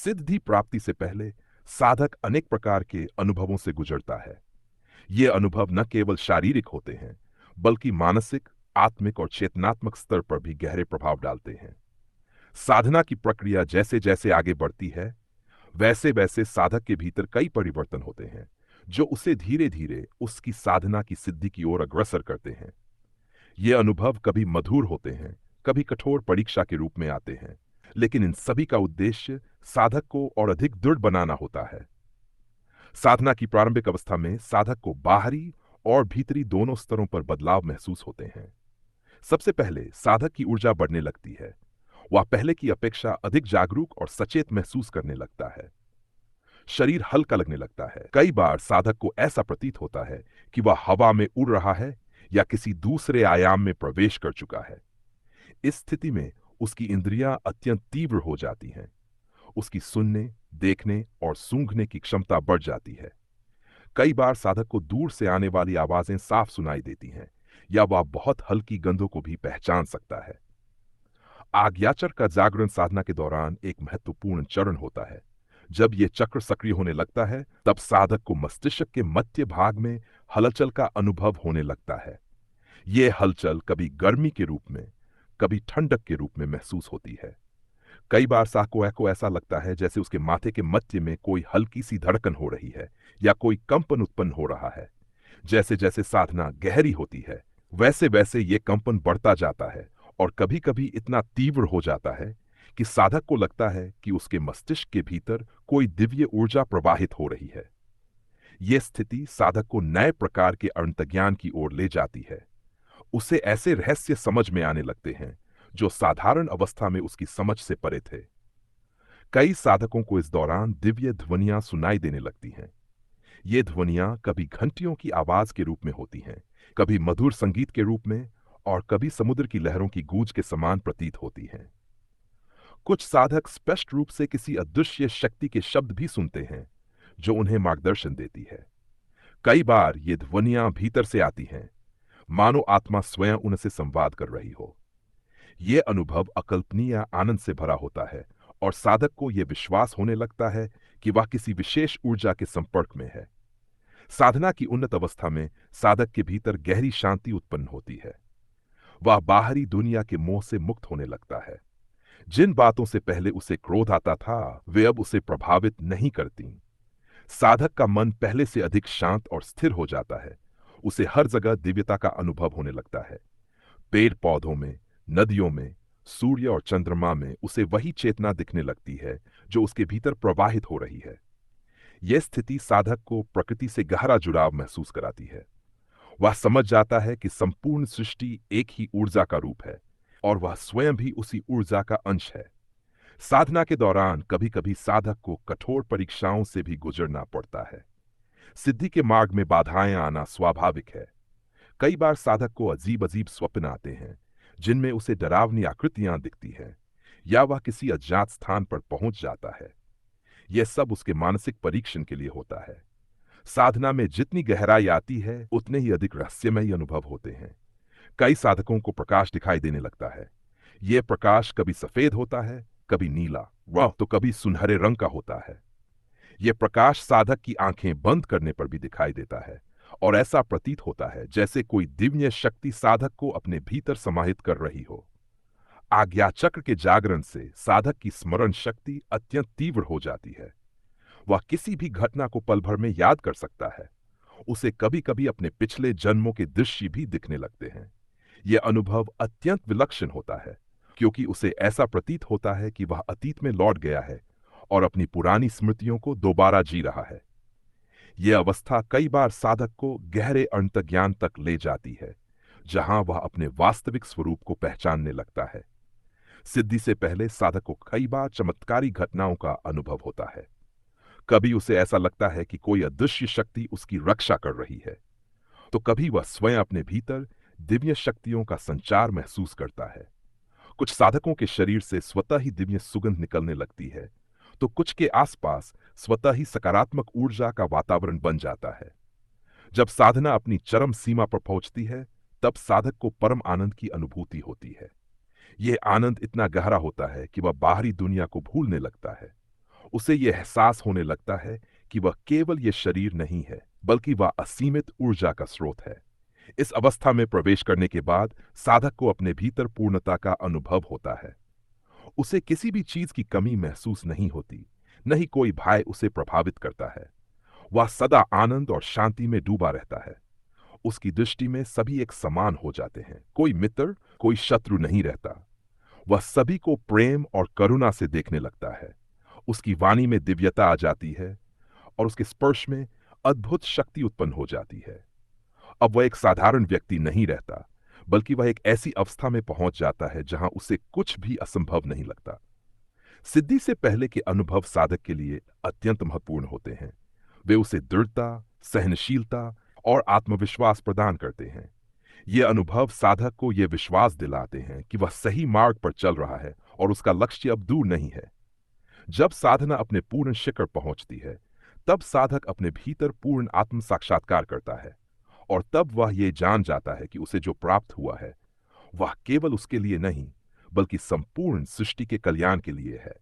सिद्धि प्राप्ति से पहले साधक अनेक प्रकार के अनुभवों से गुजरता है। ये अनुभव न केवल शारीरिक होते हैं, बल्कि मानसिक, आत्मिक और चेतनात्मक स्तर पर भी गहरे प्रभाव डालते हैं। साधना की प्रक्रिया जैसे जैसे आगे बढ़ती है, वैसे वैसे साधक के भीतर कई परिवर्तन होते हैं, जो उसे धीरे धीरे उसकी साधना की सिद्धि की ओर अग्रसर करते हैं। ये अनुभव कभी मधुर होते हैं, कभी कठोर परीक्षा के रूप में आते हैं, लेकिन इन सभी का उद्देश्य साधक को और अधिक दृढ़ बनाना होता है। साधना की प्रारंभिक अवस्था में साधक को बाहरी और भीतरी दोनों स्तरों पर बदलाव महसूस होते हैं। सबसे पहले साधक की ऊर्जा बढ़ने लगती है। वह पहले की अपेक्षा अधिक जागरूक और सचेत महसूस करने लगता है। शरीर हल्का लगने लगता है। कई बार साधक को ऐसा प्रतीत होता है कि वह हवा में उड़ रहा है या किसी दूसरे आयाम में प्रवेश कर चुका है। इस स्थिति में उसकी इंद्रियां अत्यंत तीव्र हो जाती हैं। उसकी सुनने, देखने और सूंघने की क्षमता बढ़ जाती है। कई बार साधक को दूर से आने वाली आवाजें साफ सुनाई देती हैं, या वह बहुत हल्की गंधों को भी पहचान सकता है। आज्ञाचर का जागरण साधना के दौरान एक महत्वपूर्ण चरण होता है। जब यह चक्र सक्रिय होने लगता है, तब साधक को मस्तिष्क के मध्य भाग में हलचल का अनुभव होने लगता है। यह हलचल कभी गर्मी के रूप में, कभी ठंडक के रूप में महसूस होती है। कई बार साधक को ऐसा लगता है जैसे उसके माथे के मध्य में कोई हल्की सी धड़कन हो रही है या कोई कंपन उत्पन्न हो रहा है। जैसे जैसे साधना गहरी होती है, वैसे वैसे ये कंपन बढ़ता जाता है और कभी कभी इतना तीव्र हो जाता है कि साधक को लगता है कि उसके मस्तिष्क के भीतर कोई दिव्य ऊर्जा प्रवाहित हो रही है। यह स्थिति साधक को नए प्रकार के अंतर्ज्ञान की ओर ले जाती है। उसे ऐसे रहस्य समझ में आने लगते हैं जो साधारण अवस्था में उसकी समझ से परे थे। कई साधकों को इस दौरान दिव्य ध्वनियां सुनाई देने लगती हैं। ये ध्वनियां कभी घंटियों की आवाज के रूप में होती हैं, कभी मधुर संगीत के रूप में, और कभी समुद्र की लहरों की गूंज के समान प्रतीत होती हैं। कुछ साधक स्पष्ट रूप से किसी अदृश्य शक्ति के शब्द भी सुनते हैं, जो उन्हें मार्गदर्शन देती है। कई बार ये ध्वनियां भीतर से आती हैं, मानो आत्मा स्वयं उनसे संवाद कर रही हो। यह अनुभव अकल्पनीय आनंद से भरा होता है और साधक को यह विश्वास होने लगता है कि वह किसी विशेष ऊर्जा के संपर्क में है। साधना की उन्नत अवस्था में साधक के भीतर गहरी शांति उत्पन्न होती है। वह बाहरी दुनिया के मोह से मुक्त होने लगता है। जिन बातों से पहले उसे क्रोध आता था, वे अब उसे प्रभावित नहीं करती। साधक का मन पहले से अधिक शांत और स्थिर हो जाता है। उसे हर जगह दिव्यता का अनुभव होने लगता है। पेड़ पौधों में, नदियों में, सूर्य और चंद्रमा में उसे वही चेतना दिखने लगती है जो उसके भीतर प्रवाहित हो रही है। यह स्थिति साधक को प्रकृति से गहरा जुड़ाव महसूस कराती है। वह समझ जाता है कि संपूर्ण सृष्टि एक ही ऊर्जा का रूप है और वह स्वयं भी उसी ऊर्जा का अंश है। साधना के दौरान कभी कभी साधक को कठोर परीक्षाओं से भी गुजरना पड़ता है। सिद्धि के मार्ग में बाधाएं आना स्वाभाविक है। कई बार साधक को अजीब अजीब स्वप्न आते हैं, जिनमें उसे डरावनी आकृतियां दिखती हैं, या वह किसी अज्ञात स्थान पर पहुंच जाता है। यह सब उसके मानसिक परीक्षण के लिए होता है। साधना में जितनी गहराई आती है, उतने ही अधिक रहस्यमयी अनुभव होते हैं। कई साधकों को प्रकाश दिखाई देने लगता है। यह प्रकाश कभी सफेद होता है, कभी नीला, वह तो कभी सुनहरे रंग का होता है। यह प्रकाश साधक की आंखें बंद करने पर भी दिखाई देता है और ऐसा प्रतीत होता है जैसे कोई दिव्य शक्ति साधक को अपने भीतर समाहित कर रही हो। आज्ञा चक्र के जागरण से साधक की स्मरण शक्ति अत्यंत तीव्र हो जाती है। वह किसी भी घटना को पल भर में याद कर सकता है। उसे कभी कभी अपने पिछले जन्मों के दृश्य भी दिखने लगते हैं। यह अनुभव अत्यंत विलक्षण होता है, क्योंकि उसे ऐसा प्रतीत होता है कि वह अतीत में लौट गया है और अपनी पुरानी स्मृतियों को दोबारा जी रहा है। यह अवस्था कई बार साधक को गहरे अंतर्ज्ञान तक ले जाती है, जहां वह अपने वास्तविक स्वरूप को पहचानने लगता है। सिद्धि से पहले साधक को कई बार चमत्कारी घटनाओं का अनुभव होता है। कभी उसे ऐसा लगता है कि कोई अदृश्य शक्ति उसकी रक्षा कर रही है, तो कभी वह स्वयं अपने भीतर दिव्य शक्तियों का संचार महसूस करता है। कुछ साधकों के शरीर से स्वतः ही दिव्य सुगंध निकलने लगती है, तो कुछ के आसपास स्वतः ही सकारात्मक ऊर्जा का वातावरण बन जाता है। जब साधना अपनी चरम सीमा पर पहुंचती है, तब साधक को परम आनंद की अनुभूति होती है। यह आनंद इतना गहरा होता है कि वह बाहरी दुनिया को भूलने लगता है उसे यह एहसास होने लगता है कि वह केवल ये शरीर नहीं है, बल्कि वह असीमित ऊर्जा का स्रोत है। इस अवस्था में प्रवेश करने के बाद साधक को अपने भीतर पूर्णता का अनुभव होता है। उसे किसी भी चीज की कमी महसूस नहीं होती, न ही कोई भय उसे प्रभावित करता है। वह सदा आनंद और शांति में डूबा रहता है। उसकी दृष्टि में सभी एक समान हो जाते हैं, कोई मित्र, कोई शत्रु नहीं रहता। वह सभी को प्रेम और करुणा से देखने लगता है। उसकी वाणी में दिव्यता आ जाती है और उसके स्पर्श में अद्भुत शक्ति उत्पन्न हो जाती है। अब वह एक साधारण व्यक्ति नहीं रहता, बल्कि वह एक ऐसी अवस्था में पहुंच जाता है जहां उसे कुछ भी असंभव नहीं लगता। सिद्धि से पहले के अनुभव साधक के लिए अत्यंत महत्वपूर्ण होते हैं। वे उसे दृढ़ता, सहनशीलता और आत्मविश्वास प्रदान करते हैं। ये अनुभव साधक को यह विश्वास दिलाते हैं कि वह सही मार्ग पर चल रहा है और उसका लक्ष्य अब दूर नहीं है। जब साधना अपने पूर्ण शिखर पहुंचती है, तब साधक अपने भीतर पूर्ण आत्म साक्षात्कार करता है और तब वह ये जान जाता है कि उसे जो प्राप्त हुआ है, वह केवल उसके लिए नहीं, बल्कि संपूर्ण सृष्टि के कल्याण के लिए है।